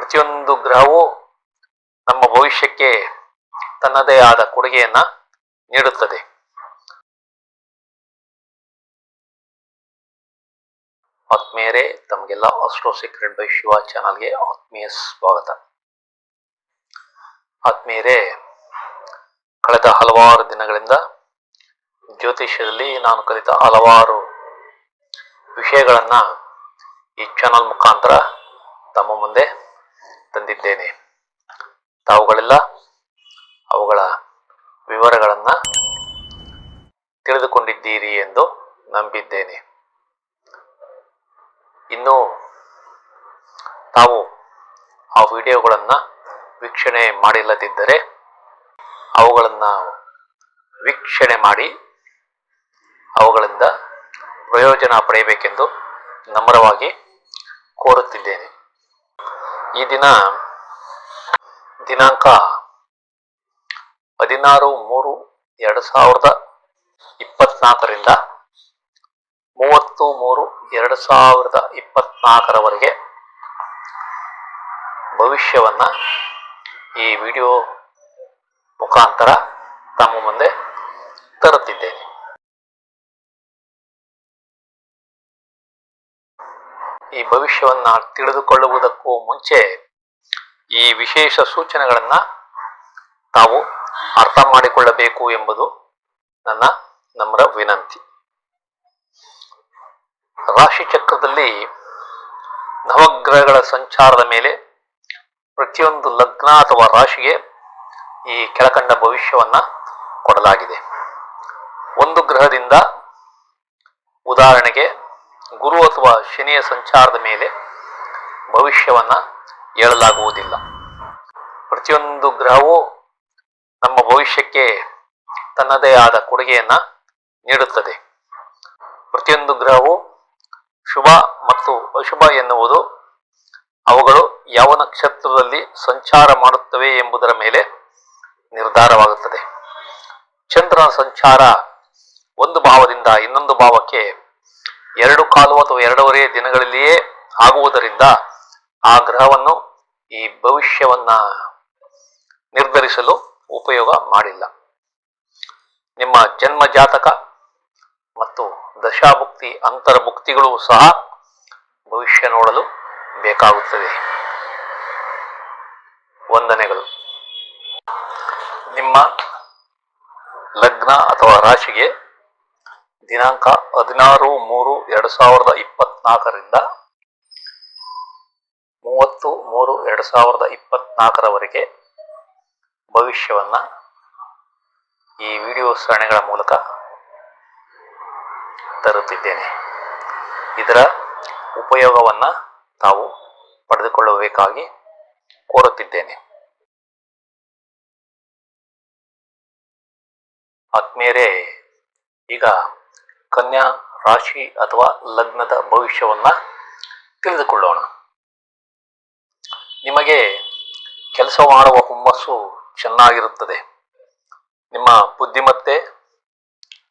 ಪ್ರತಿಯೊಂದು ಗ್ರಹವು ನಮ್ಮ ಭವಿಷ್ಯಕ್ಕೆ ತನ್ನದೇ ಆದ ಕೊಡುಗೆಯನ್ನ ನೀಡುತ್ತದೆ. ಆತ್ಮೀಯರೇ, ತಮಗೆಲ್ಲ ಆಸ್ಟ್ರೋ ಸೀಕ್ರೆಟ್ ಬೈ ಶಿವ ಚಾನಲ್ಗೆ ಆತ್ಮೀಯ ಸ್ವಾಗತ. ಆತ್ಮೀಯರೇ, ಕಳೆದ ಹಲವಾರು ದಿನಗಳಿಂದ ಜ್ಯೋತಿಷ್ಯದಲ್ಲಿ ನಾನು ಕಲಿತ ಹಲವಾರು ವಿಷಯಗಳನ್ನ ಈ ಚಾನಲ್ ಮುಖಾಂತರ ತಮ್ಮ ಮುಂದೆ ತಂದಿದ್ದೇನೆ. ತಾವುಗಳೆಲ್ಲ ಅವುಗಳ ವಿವರಗಳನ್ನ ತಿಳಿದುಕೊಂಡಿದ್ದೀರಿ ಎಂದು ನಂಬಿದ್ದೇನೆ. ಇನ್ನು ತಾವು ಆ ವಿಡಿಯೋಗಳನ್ನ ವೀಕ್ಷಣೆ ಮಾಡಿಲ್ಲದಿದ್ದರೆ ಅವುಗಳನ್ನ ವೀಕ್ಷಣೆ ಮಾಡಿ ಅವುಗಳಿಂದ ಪ್ರಯೋಜನ ಪಡೆಯಬೇಕೆಂದು ನಮ್ರವಾಗಿ ಕೋರುತ್ತಿದ್ದೇನೆ. ಈ ದಿನಾಂಕ 16/3/2024 30/3/2024 ಭವಿಷ್ಯವನ್ನ ಈ ವಿಡಿಯೋ ಮುಖಾಂತರ ತಮ್ಮ ಮುಂದೆ ತರುತ್ತಿದ್ದೇನೆ. ಈ ಭವಿಷ್ಯವನ್ನ ತಿಳಿದುಕೊಳ್ಳುವುದಕ್ಕೂ ಮುಂಚೆ ಈ ವಿಶೇಷ ಸೂಚನೆಗಳನ್ನ ತಾವು ಅರ್ಥ ಮಾಡಿಕೊಳ್ಳಬೇಕು ಎಂಬುದು ನನ್ನ ನಮ್ರ ವಿನಂತಿ. ರಾಶಿ ಚಕ್ರದಲ್ಲಿ ನವಗ್ರಹಗಳ ಸಂಚಾರದ ಮೇಲೆ ಪ್ರತಿಯೊಂದು ಲಗ್ನ ಅಥವಾ ರಾಶಿಗೆ ಈ ಕೆಳಕಂಡ ಭವಿಷ್ಯವನ್ನ ಕೊಡಲಾಗಿದೆ. ಒಂದು ಗ್ರಹದಿಂದ, ಉದಾಹರಣೆಗೆ ಗುರು ಅಥವಾ ಶನಿಯ ಸಂಚಾರದ ಮೇಲೆ ಭವಿಷ್ಯವನ್ನ ಹೇಳಲಾಗುವುದಿಲ್ಲ. ಪ್ರತಿಯೊಂದು ಗ್ರಹವು ನಮ್ಮ ಭವಿಷ್ಯಕ್ಕೆ ತನ್ನದೇ ಆದ ಕೊಡುಗೆಯನ್ನ ನೀಡುತ್ತದೆ. ಪ್ರತಿಯೊಂದು ಗ್ರಹವು ಶುಭ ಮತ್ತು ಅಶುಭ ಎನ್ನುವುದು ಅವುಗಳು ಯಾವ ನಕ್ಷತ್ರದಲ್ಲಿ ಸಂಚಾರ ಮಾಡುತ್ತವೆ ಎಂಬುದರ ಮೇಲೆ ನಿರ್ಧಾರವಾಗುತ್ತದೆ. ಚಂದ್ರನ ಸಂಚಾರ ಒಂದು ಭಾವದಿಂದ ಇನ್ನೊಂದು ಭಾವಕ್ಕೆ 2.25 ಅಥವಾ 2.5 ದಿನಗಳಲ್ಲಿಯೇ ಆಗುವುದರಿಂದ ಆ ಗ್ರಹವನ್ನು ಈ ಭವಿಷ್ಯವನ್ನ ನಿರ್ಧರಿಸಲು ಉಪಯೋಗ ಮಾಡಿಲ್ಲ. ನಿಮ್ಮ ಜನ್ಮ ಜಾತಕ ಮತ್ತು ದಶಾಭುಕ್ತಿ ಅಂತರ್ಭುಕ್ತಿಗಳು ಸಹ ಭವಿಷ್ಯ ನೋಡಲು ಬೇಕಾಗುತ್ತದೆ. ವಂದನೆಗಳು. ನಿಮ್ಮ ಲಗ್ನ ಅಥವಾ ರಾಶಿಗೆ ದಿನಾಂಕ 16/3/2024 30/3/2024 ಭವಿಷ್ಯವನ್ನ ಈ ವಿಡಿಯೋ ಸರಣಿಗಳ ಮೂಲಕ ತರುತ್ತಿದ್ದೇನೆ. ಇದರ ಉಪಯೋಗವನ್ನ ತಾವು ಪಡೆದುಕೊಳ್ಳಬೇಕಾಗಿ ಕೋರುತ್ತಿದ್ದೇನೆ. ಆತ್ಮೀಯರೇ, ಈಗ ಕನ್ಯಾ ರಾಶಿ ಅಥವಾ ಲಗ್ನದ ಭವಿಷ್ಯವನ್ನ ತಿಳಿದುಕೊಳ್ಳೋಣ. ನಿಮಗೆ ಕೆಲಸ ಮಾಡುವ ಹುಮ್ಮಸ್ಸು ಚೆನ್ನಾಗಿರುತ್ತದೆ. ನಿಮ್ಮ ಬುದ್ಧಿಮತ್ತೆ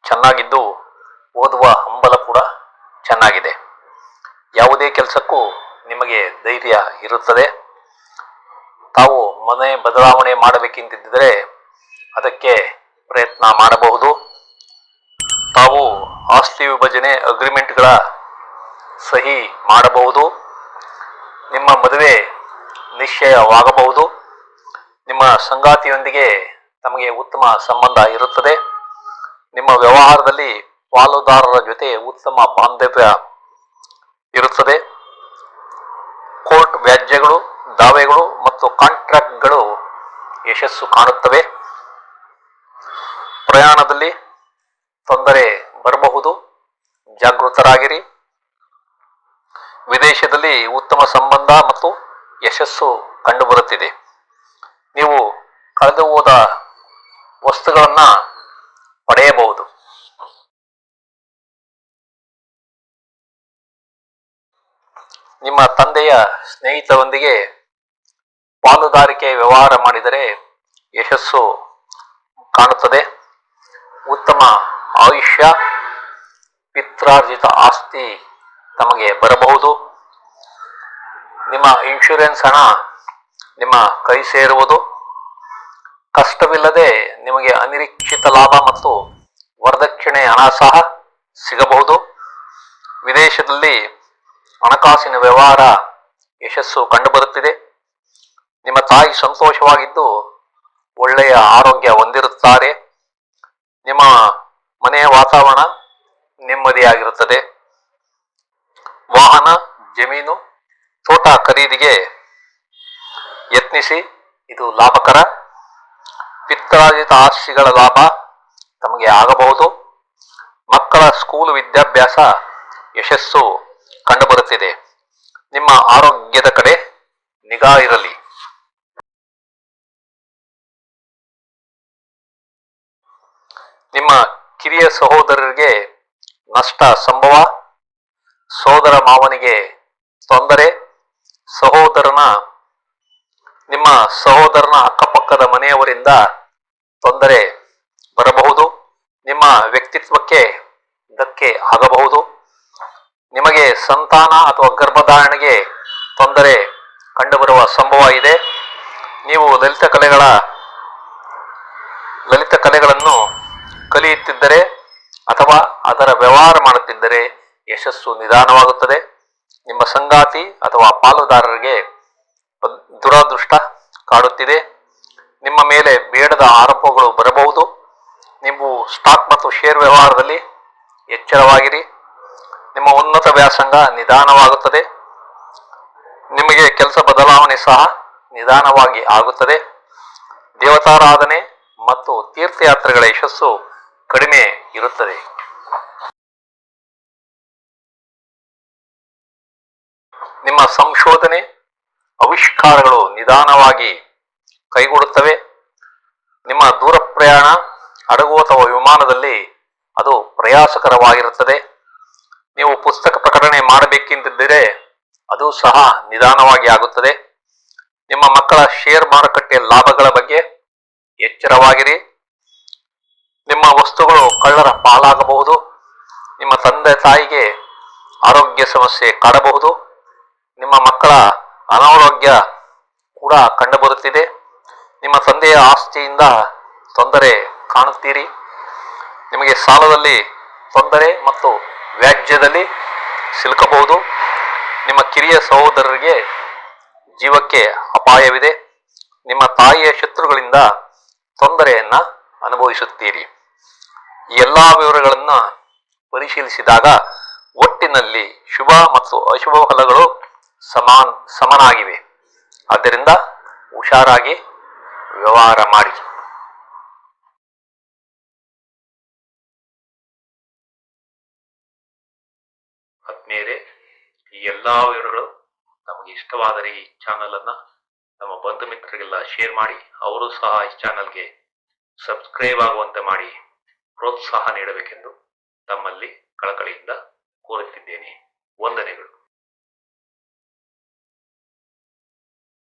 ಚೆನ್ನಾಗಿದ್ದು ಓದುವ ಹಂಬಲ ಕೂಡ ಚೆನ್ನಾಗಿದೆ. ಯಾವುದೇ ಕೆಲಸಕ್ಕೂ ನಿಮಗೆ ಧೈರ್ಯ ಇರುತ್ತದೆ. ತಾವು ಮನೆ ಬದಲಾವಣೆ ಮಾಡಬೇಕೆಂದಿದ್ದರೆ ಅದಕ್ಕೆ ಪ್ರಯತ್ನ ಮಾಡಬಹುದು. ತಾವು ಆಸ್ತಿ ವಿಭಜನೆ ಅಗ್ರಿಮೆಂಟ್ಗಳ ಸಹಿ ಮಾಡಬಹುದು. ನಿಮ್ಮ ಮದುವೆ ನಿಶ್ಚಯವಾಗಬಹುದು. ನಿಮ್ಮ ಸಂಗಾತಿಯೊಂದಿಗೆ ತಮಗೆ ಉತ್ತಮ ಸಂಬಂಧ ಇರುತ್ತದೆ. ನಿಮ್ಮ ವ್ಯವಹಾರದಲ್ಲಿ ಪಾಲುದಾರರ ಜೊತೆ ಉತ್ತಮ ಬಾಂಧವ್ಯ ಇರುತ್ತದೆ. ಕೋರ್ಟ್ ವ್ಯಾಜ್ಯಗಳು, ದಾವೆಗಳು ಮತ್ತು ಕಾಂಟ್ರಾಕ್ಟ್ಗಳು ಯಶಸ್ಸು ಕಾಣುತ್ತವೆ. ಪ್ರಯಾಣದಲ್ಲಿ ತೊಂದರೆ ಬರಬಹುದು, ಜಾಗೃತರಾಗಿರಿ. ವಿದೇಶದಲ್ಲಿ ಉತ್ತಮ ಸಂಬಂಧ ಮತ್ತು ಯಶಸ್ಸು ಕಂಡುಬರುತ್ತಿದೆ. ನೀವು ಕಳೆದು ಹೋದ ವಸ್ತುಗಳನ್ನ ಪಡೆಯಬಹುದು. ನಿಮ್ಮ ತಂದೆಯ ಸ್ನೇಹಿತರೊಂದಿಗೆ ಪಾಲುದಾರಿಕೆ ವ್ಯವಹಾರ ಮಾಡಿದರೆ ಯಶಸ್ಸು ಕಾಣುತ್ತದೆ. ಉತ್ತಮ ಆಯುಷ್ಯ, ಪಿತ್ರಾರ್ಜಿತ ಆಸ್ತಿ ತಮಗೆ ಬರಬಹುದು. ನಿಮ್ಮ ಇನ್ಶೂರೆನ್ಸ್ ಹಣ ನಿಮ್ಮ ಕೈ ಸೇರುವುದು, ಕಷ್ಟವಿಲ್ಲದೆ ನಿಮಗೆ ಅನಿರೀಕ್ಷಿತ ಲಾಭ ಮತ್ತು ವರದಕ್ಷಿಣೆ ಹಣ ಸಹ ಸಿಗಬಹುದು. ವಿದೇಶದಲ್ಲಿ ಹಣಕಾಸಿನ ವ್ಯವಹಾರ ಯಶಸ್ಸು ಕಂಡುಬರುತ್ತಿದೆ. ನಿಮ್ಮ ತಾಯಿ ಸಂತೋಷವಾಗಿದ್ದು ಒಳ್ಳೆಯ ಆರೋಗ್ಯ ಹೊಂದಿರುತ್ತಾರೆ. ನಿಮ್ಮ ಮನೆಯ ವಾತಾವರಣ ನೆಮ್ಮದಿಯಾಗಿರುತ್ತದೆ. ವಾಹನ, ಜಮೀನು, ತೋಟ ಖರೀದಿಗೆ ಯತ್ನಿಸಿ, ಇದು ಲಾಭಕರ. ಪಿತ್ರಾರ್ಜಿತ ಆಸ್ತಿಗಳ ಲಾಭ ತಮಗೆ ಆಗಬಹುದು. ಮಕ್ಕಳ ಸ್ಕೂಲ್ ವಿದ್ಯಾಭ್ಯಾಸ ಯಶಸ್ಸು ಕಂಡುಬರುತ್ತಿದೆ. ನಿಮ್ಮ ಆರೋಗ್ಯದ ಕಡೆ ನಿಗಾ ಇರಲಿ. ನಿಮ್ಮ ಕಿರಿಯ ಸಹೋದರರಿಗೆ ನಷ್ಟ ಸಂಭವ. ಸೋದರ ಮಾವನಿಗೆ ತೊಂದರೆ. ನಿಮ್ಮ ಸಹೋದರನ ಅಕ್ಕಪಕ್ಕದ ಮನೆಯವರಿಂದ ತೊಂದರೆ ಬರಬಹುದು. ನಿಮ್ಮ ವ್ಯಕ್ತಿತ್ವಕ್ಕೆ ಧಕ್ಕೆ ಆಗಬಹುದು. ನಿಮಗೆ ಸಂತಾನ ಅಥವಾ ಗರ್ಭಧಾರಣೆಗೆ ತೊಂದರೆ ಕಂಡುಬರುವ ಸಂಭವ ಇದೆ. ನೀವು ಲಲಿತ ಕಲೆಗಳನ್ನು ಕಲಿಯುತ್ತಿದ್ದರೆ ಅಥವಾ ಅದರ ವ್ಯವಹಾರ ಮಾಡುತ್ತಿದ್ದರೆ ಯಶಸ್ಸು ನಿಧಾನವಾಗುತ್ತದೆ. ನಿಮ್ಮ ಸಂಗಾತಿ ಅಥವಾ ಪಾಲುದಾರರಿಗೆ ದುರಾದೃಷ್ಟ ಕಾಡುತ್ತಿದೆ. ನಿಮ್ಮ ಮೇಲೆ ಬೇಡದ ಆರೋಪಗಳು ಬರಬಹುದು. ನೀವು ಸ್ಟಾಕ್ ಮತ್ತು ಶೇರ್ ವ್ಯವಹಾರದಲ್ಲಿ ಎಚ್ಚರವಾಗಿರಿ. ನಿಮ್ಮ ಉನ್ನತ ವ್ಯಾಸಂಗ ನಿಧಾನವಾಗುತ್ತದೆ. ನಿಮಗೆ ಕೆಲಸ ಬದಲಾವಣೆ ಸಹ ನಿಧಾನವಾಗಿ ಆಗುತ್ತದೆ. ದೇವತಾರಾಧನೆ ಮತ್ತು ತೀರ್ಥಯಾತ್ರೆಗಳ ಯಶಸ್ಸು ಕಡಿಮೆ ಇರುತ್ತದೆ. ನಿಮ್ಮ ಸಂಶೋಧನೆ ಆವಿಷ್ಕಾರಗಳು ನಿಧಾನವಾಗಿ ಕೈಗೂಡುತ್ತವೆ. ನಿಮ್ಮ ದೂರ ಪ್ರಯಾಣ ಹಡಗು ಅಥವಾ ವಿಮಾನದಲ್ಲಿ ಅದು ಪ್ರಯಾಸಕರವಾಗಿರುತ್ತದೆ. ನೀವು ಪುಸ್ತಕ ಪ್ರಕಟಣೆ ಮಾಡಬೇಕೆಂದಿದ್ದರೆ ಅದು ಸಹ ನಿಧಾನವಾಗಿ ಆಗುತ್ತದೆ. ನಿಮ್ಮ ಮಕ್ಕಳ ಶೇರ್ ಮಾರುಕಟ್ಟೆ ಲಾಭಗಳ ಬಗ್ಗೆ ಎಚ್ಚರವಾಗಿರಿ. ನಿಮ್ಮ ವಸ್ತುಗಳು ಕಳ್ಳರ ಪಾಲಾಗಬಹುದು. ನಿಮ್ಮ ತಂದೆ ತಾಯಿಗೆ ಆರೋಗ್ಯ ಸಮಸ್ಯೆ ಕಾಡಬಹುದು. ನಿಮ್ಮ ಮಕ್ಕಳ ಅನಾರೋಗ್ಯ ಕೂಡ ಕಂಡುಬರುತ್ತಿದೆ. ನಿಮ್ಮ ತಂದೆಯ ಆಸ್ತಿಯಿಂದ ತೊಂದರೆ ಕಾಣುತ್ತೀರಿ. ನಿಮಗೆ ಸಾಲದಲ್ಲಿ ತೊಂದರೆ ಮತ್ತು ವ್ಯಾಜ್ಯದಲ್ಲಿ ಸಿಲುಕಬಹುದು. ನಿಮ್ಮ ಕಿರಿಯ ಸಹೋದರರಿಗೆ ಜೀವಕ್ಕೆ ಅಪಾಯವಿದೆ. ನಿಮ್ಮ ತಾಯಿಯ ಶತ್ರುಗಳಿಂದ ತೊಂದರೆಯನ್ನ ಅನುಭವಿಸುತ್ತೀರಿ. ಈ ಎಲ್ಲಾ ವಿವರಗಳನ್ನು ಪರಿಶೀಲಿಸಿದಾಗ ಒಟ್ಟಿನಲ್ಲಿ ಶುಭ ಮತ್ತು ಅಶುಭ ಫಲಗಳು ಸಮನಾಗಿವೆ. ಆದ್ದರಿಂದ ಹುಷಾರಾಗಿ ವ್ಯವಹಾರ ಮಾಡಿ. ಆತ್ಮೀಯರೇ, ಈ ಎಲ್ಲಾ ವಿವರಗಳು ನಮಗೆ ಇಷ್ಟವಾದರೆ ಈ ಚಾನಲ್ ಅನ್ನ ನಮ್ಮ ಬಂಧು ಮಿತ್ರರಿಗೆಲ್ಲ ಶೇರ್ ಮಾಡಿ, ಅವರು ಸಹ ಈ ಚಾನಲ್ಗೆ ಸಬ್ಸ್ಕ್ರೈಬ್ ಆಗುವಂತೆ ಮಾಡಿ ಪ್ರೋತ್ಸಾಹ ನೀಡಬೇಕೆಂದು ತಮ್ಮಲ್ಲಿ ಕಳಕಳಿಯಿಂದ ಕೋರುತ್ತಿದ್ದೇನೆ. ವಂದನೆಗಳು.